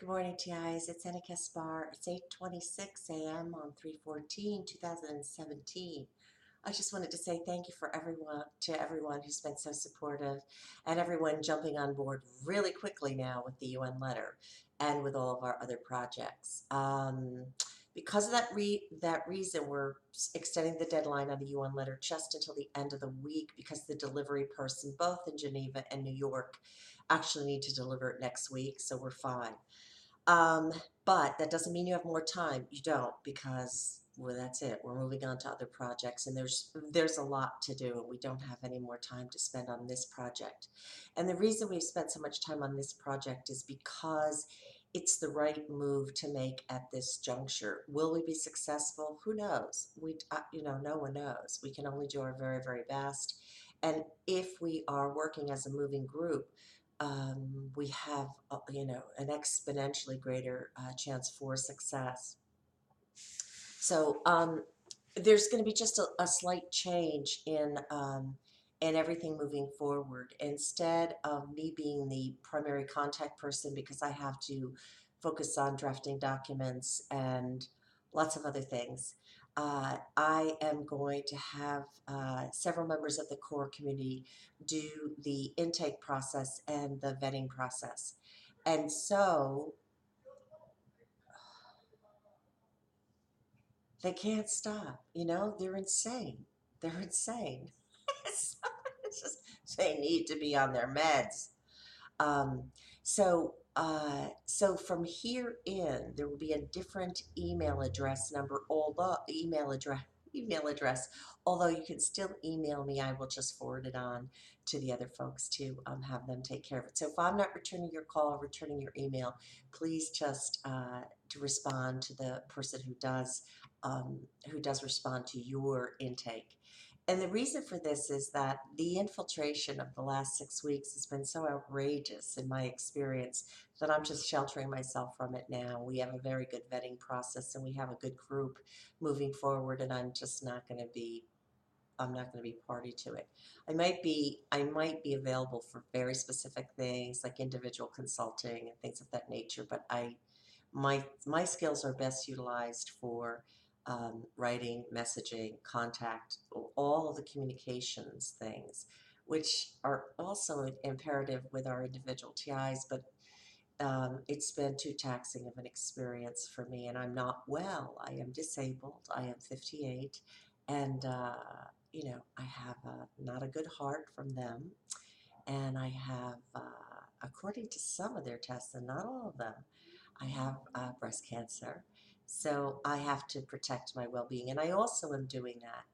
Good morning, TIs. It's AniKaspar. It's 8:26 a.m. on 3/14/2017. I just wanted to say thank you for everyone who's been so supportive and everyone jumping on board really quickly now with the UN letter and with all of our other projects. Because of that reason, we're extending the deadline on the UN letter just until the end of the week because the delivery person, both in Geneva and New York, actually need to deliver it next week, so we're fine. Um, but that doesn't mean you have more time. You don't, because well, that's it. We're moving on to other projects, and there's a lot to do, and we don't have any more time to spend on this project. And the reason we've spent so much time on this project is because it's the right move to make at this juncture. Will we be successful? Who knows? No one knows. We can only do our very, very best. And if we are working as a moving group, we have, an exponentially greater chance for success. So there's going to be just a slight change in everything moving forward. Instead of me being the primary contact person, because I have to focus on drafting documents and lots of other things, I am going to have several members of the core community do the intake process and the vetting process. And so they can't stop, they're insane. They're insane. So it's just, they need to be on their meds. Um, so from here in, there will be a different email address number, although email address, although you can still email me. I will just forward it on to the other folks to have them take care of it. So if I'm not returning your call or returning your email, please just to respond to the person who does respond to your intake. And the reason for this is that the infiltration of the last 6 weeks has been so outrageous in my experience that I'm just sheltering myself from it now. We have a very good vetting process and we have a good group moving forward, and I'm not going to be party to it. I might be available for very specific things like individual consulting and things of that nature, but my skills are best utilized for writing, messaging, contact, all of the communications things, which are also imperative with our individual TIs, but it's been too taxing of an experience for me, and I'm not well. I am disabled. I am 58, and I have not a good heart from them, and I have, according to some of their tests, and not all of them, I have breast cancer. So I have to protect my well-being, and I also am doing that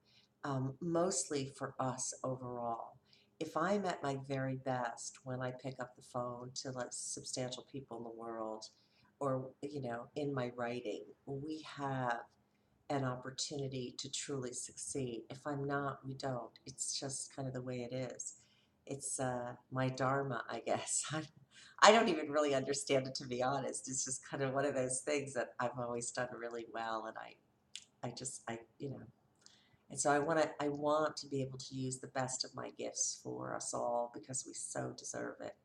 mostly for us overall. If I'm at my very best when I pick up the phone to substantial people in the world, or in my writing, we have an opportunity to truly succeed. If I'm not, we don't. It's just kind of the way it is. It's my dharma, I guess. I don't even really understand it, to be honest. It's just kind of one of those things that I've always done really well, and and so I want to be able to use the best of my gifts for us all because we so deserve it.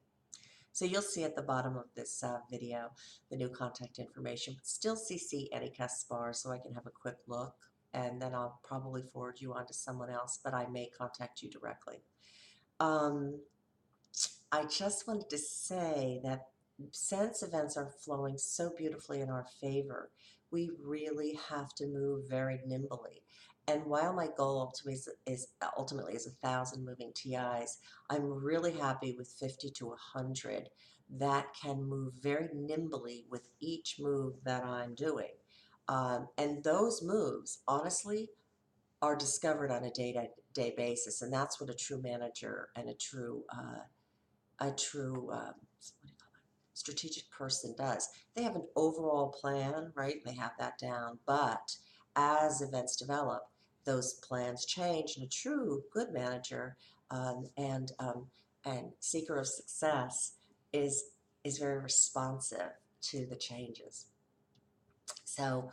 So you'll see at the bottom of this video the new contact information, but still CC AniKaspar so I can have a quick look, and then I'll probably forward you on to someone else, but I may contact you directly. I just wanted to say that since events are flowing so beautifully in our favor, we really have to move very nimbly. And while my goal ultimately is 1,000 moving TIs, I'm really happy with 50 to 100 that can move very nimbly with each move that I'm doing. And those moves, honestly, are discovered on a day-to-day basis, and that's what a true manager and a true what do you call it? Strategic person does. They have an overall plan, right? They have that down. But as events develop, those plans change. And a true good manager and seeker of success is very responsive to the changes. So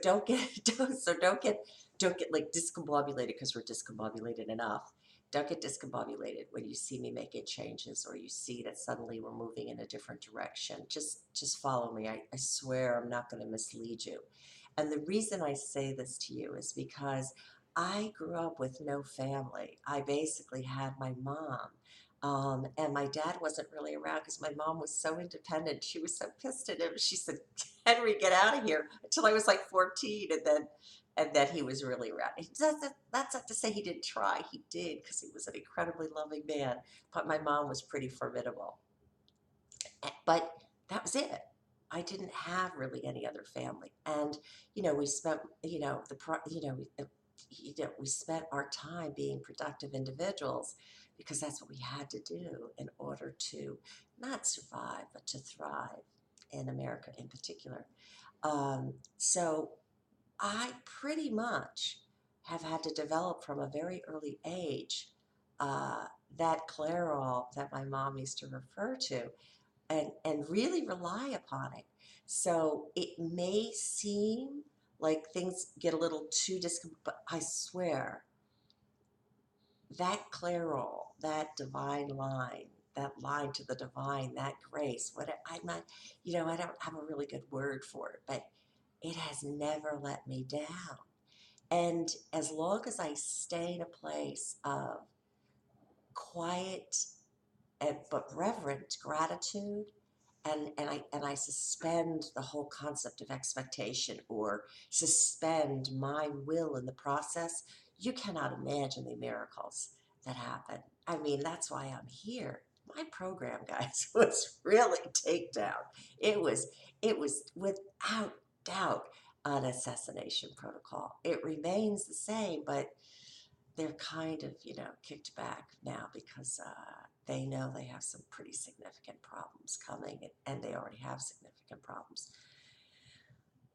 don't get don't get like discombobulated, because we're discombobulated enough. don't get discombobulated when you see me making changes or you see that suddenly we're moving in a different direction. Just follow me. I swear I'm not going to mislead you. And the reason I say this to you is because I grew up with no family. I basically had my mom. And my dad wasn't really around because my mom was so independent. She was so pissed at him. She said, Henry, get out of here, until I was like 14. And then he was really around. That's not to say he didn't try. He did, because he was an incredibly loving man. But my mom was pretty formidable. But that was it. I didn't have really any other family. And, we spent, we spent our time being productive individuals because that's what we had to do in order to not survive, but to thrive in America in particular. So I pretty much have had to develop from a very early age that clairol that my mom used to refer to, and really rely upon it. So it may seem like things get a little too but I swear that clairol, that divine line, that line to the divine, that grace, I'm not, I don't have a really good word for it, but it has never let me down. And as long as I stay in a place of quiet but reverent gratitude, and I suspend the whole concept of expectation or suspend my will in the process, you cannot imagine the miracles that happen. I mean, that's why I'm here. My program, guys, was really takedown. It was without doubt an assassination protocol. It remains the same, but they're kind of, kicked back now because they know they have some pretty significant problems coming, and they already have significant problems.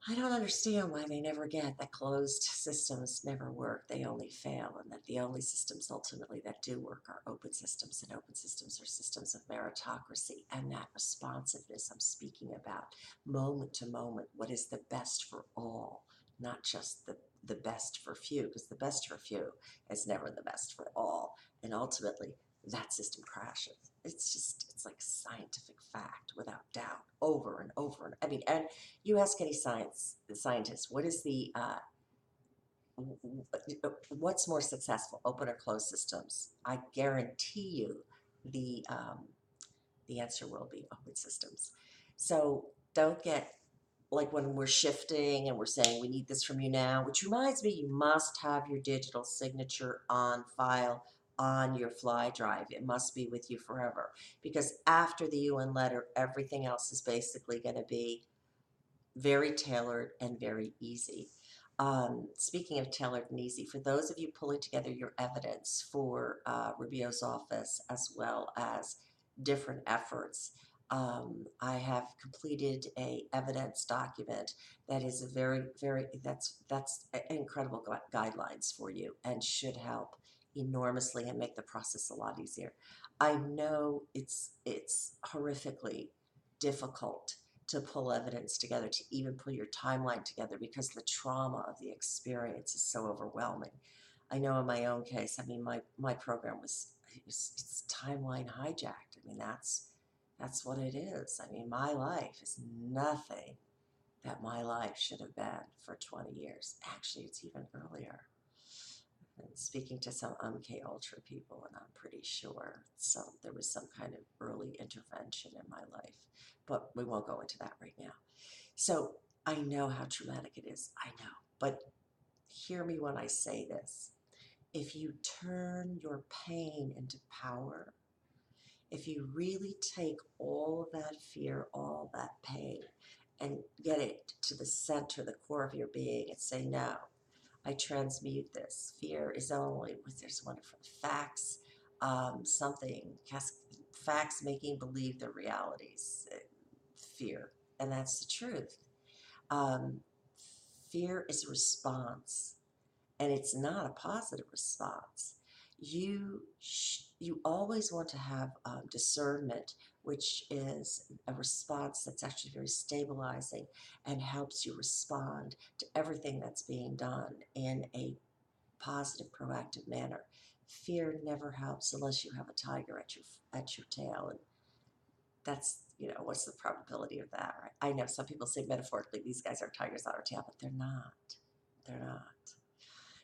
I don't understand why they never get that closed systems never work. They only fail, and that the only systems ultimately that do work are open systems, and open systems are systems of meritocracy and that responsiveness I'm speaking about, moment to moment, what is the best for all, not just the best for few, because the best for few is never the best for all, and ultimately that system crashes. It's like scientific fact without doubt, over and over. And I mean, and you ask any scientist, what is what's more successful, open or closed systems? I guarantee you the answer will be open systems. So don't get, like, when we're shifting and we're saying we need this from you now, which reminds me, you must have your digital signature on file on your fly drive. It must be with you forever, because after the UN letter, everything else is basically going to be very tailored and very easy. Speaking of tailored and easy, for those of you pulling together your evidence for Rubio's office as well as different efforts, I have completed a evidence document that is a that's incredible guidelines for you and should help enormously and make the process a lot easier. I know it's horrifically difficult to pull evidence together, to even pull your timeline together, because the trauma of the experience is so overwhelming. I know in my own case, I mean, my program it's timeline hijacked. I mean, that's what it is. I mean, my life is nothing that my life should have been for 20 years. Actually, it's even earlier. And speaking to some MK Ultra people, and I'm pretty sure there was some kind of early intervention in my life, but we won't go into that right now. So I know how traumatic it is. I know, but hear me when I say this. If you turn your pain into power, if you really take all of that fear, all that pain, and get it to the center, the core of your being, and say, no, I transmute this. Fear is only, there's wonderful facts, facts making believe the realities, fear, and that's the truth. Fear is a response, and it's not a positive response. You always want to have discernment, which is a response that's actually very stabilizing and helps you respond to everything that's being done in a positive, proactive manner. fear never helps unless you have a tiger at your tail, and that's, what's the probability of that, right? I know some people say metaphorically these guys are tigers on our tail, but they're not. They're not.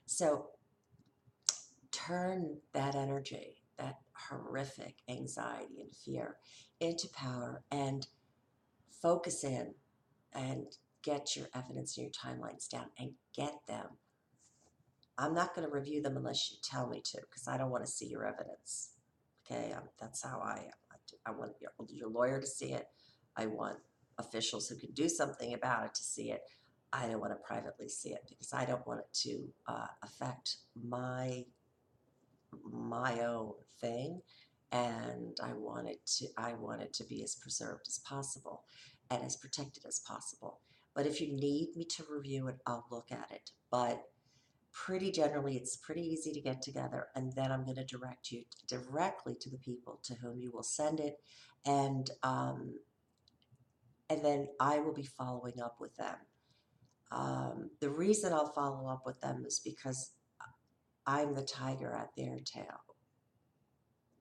So turn that energy, that horrific anxiety and fear, into power, and focus in and get your evidence and your timelines down and get them. I'm not going to review them unless you tell me to, because I don't want to see your evidence. Okay, that's how I am. I want your lawyer to see it. I want officials who can do something about it to see it. I don't want to privately see it because I don't want it to affect my own thing, and I want it to be as preserved as possible and as protected as possible. But if you need me to review it, I'll look at it. But pretty generally, it's pretty easy to get together, and then I'm going to direct you directly to the people to whom you will send it, and then I will be following up with them. The reason I'll follow up with them is because I'm the tiger at their tail,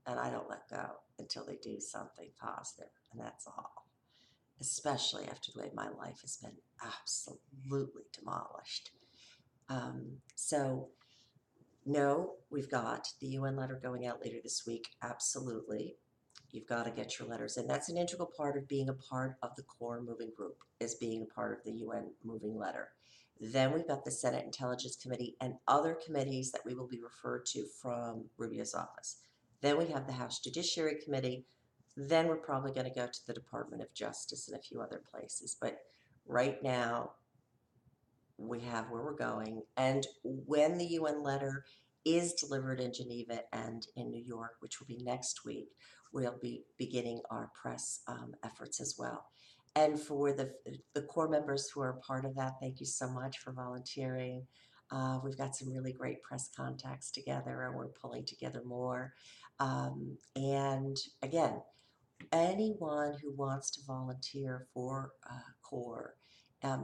and I don't let go until they do something positive, and that's all. Especially after the way my life has been absolutely demolished. So, no, we've got the UN letter going out later this week. Absolutely. You've got to get your letters in. That's an integral part of being a part of the core moving group, is being a part of the UN moving letter. Then we've got the Senate Intelligence Committee and other committees that we will be referred to from Rubio's office. Then we have the House Judiciary Committee. Then we're probably going to go to the Department of Justice and a few other places. But right now, we have where we're going. And when the UN letter is delivered in Geneva and in New York, which will be next week, we'll be beginning our press efforts as well. And for the core members who are part of that, thank you so much for volunteering. We've got some really great press contacts together, and we're pulling together more. And again, anyone who wants to volunteer for CORE,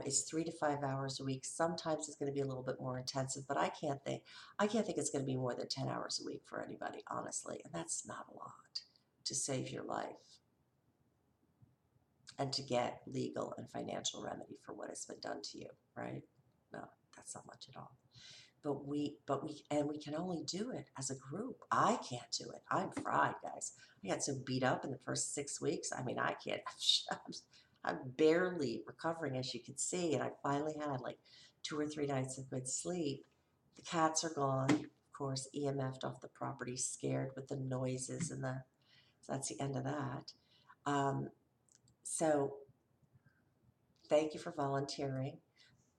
it's 3 to 5 hours a week. Sometimes it's going to be a little bit more intensive, but I can't think it's going to be more than 10 hours a week for anybody, honestly. And that's not a lot to save your life and to get legal and financial remedy for what has been done to you, right? No, that's not much at all. But we can only do it as a group. I can't do it. I'm fried, guys. I got so beat up in the first 6 weeks. I mean, I can't. I'm barely recovering, as you can see. And I finally had like 2 or 3 nights of good sleep. The cats are gone. Of course, EMF'd off the property, scared with the noises and so that's the end of that. So thank you for volunteering.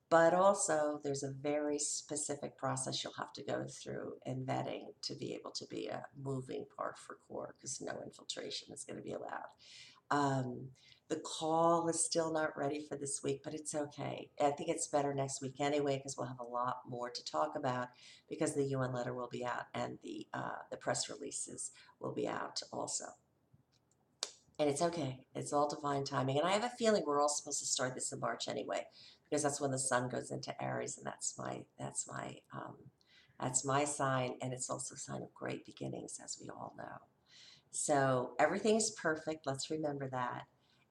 But also, there's a very specific process you'll have to go through in vetting to be able to be a moving part for CORE, because no infiltration is going to be allowed. The call is still not ready for this week, but it's okay. I think it's better next week anyway, because we'll have a lot more to talk about, because the UN letter will be out and the press releases will be out also. And it's okay. It's all divine timing. And I have a feeling we're all supposed to start this in March anyway, because that's when the sun goes into Aries, and that's my sign, and it's also a sign of great beginnings, as we all know. So everything is perfect. Let's remember that.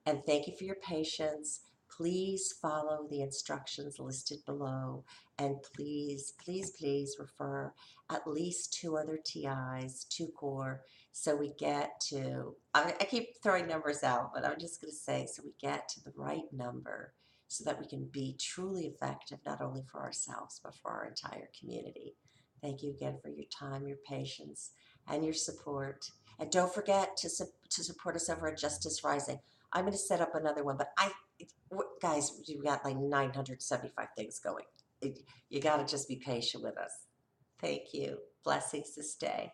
And thank you for your patience. Please follow the instructions listed below, and please, please, please refer at least 2 other TIs to CORE, so we get to, I keep throwing numbers out, but I'm just going to say, so we get to the right number, so that we can be truly effective, not only for ourselves, but for our entire community. Thank you again for your time, your patience, and your support. And don't forget to support us over at Justice Rising. I'm going to set up another one, but guys, you've got like 975 things going. You got to just be patient with us. Thank you. Blessings this day.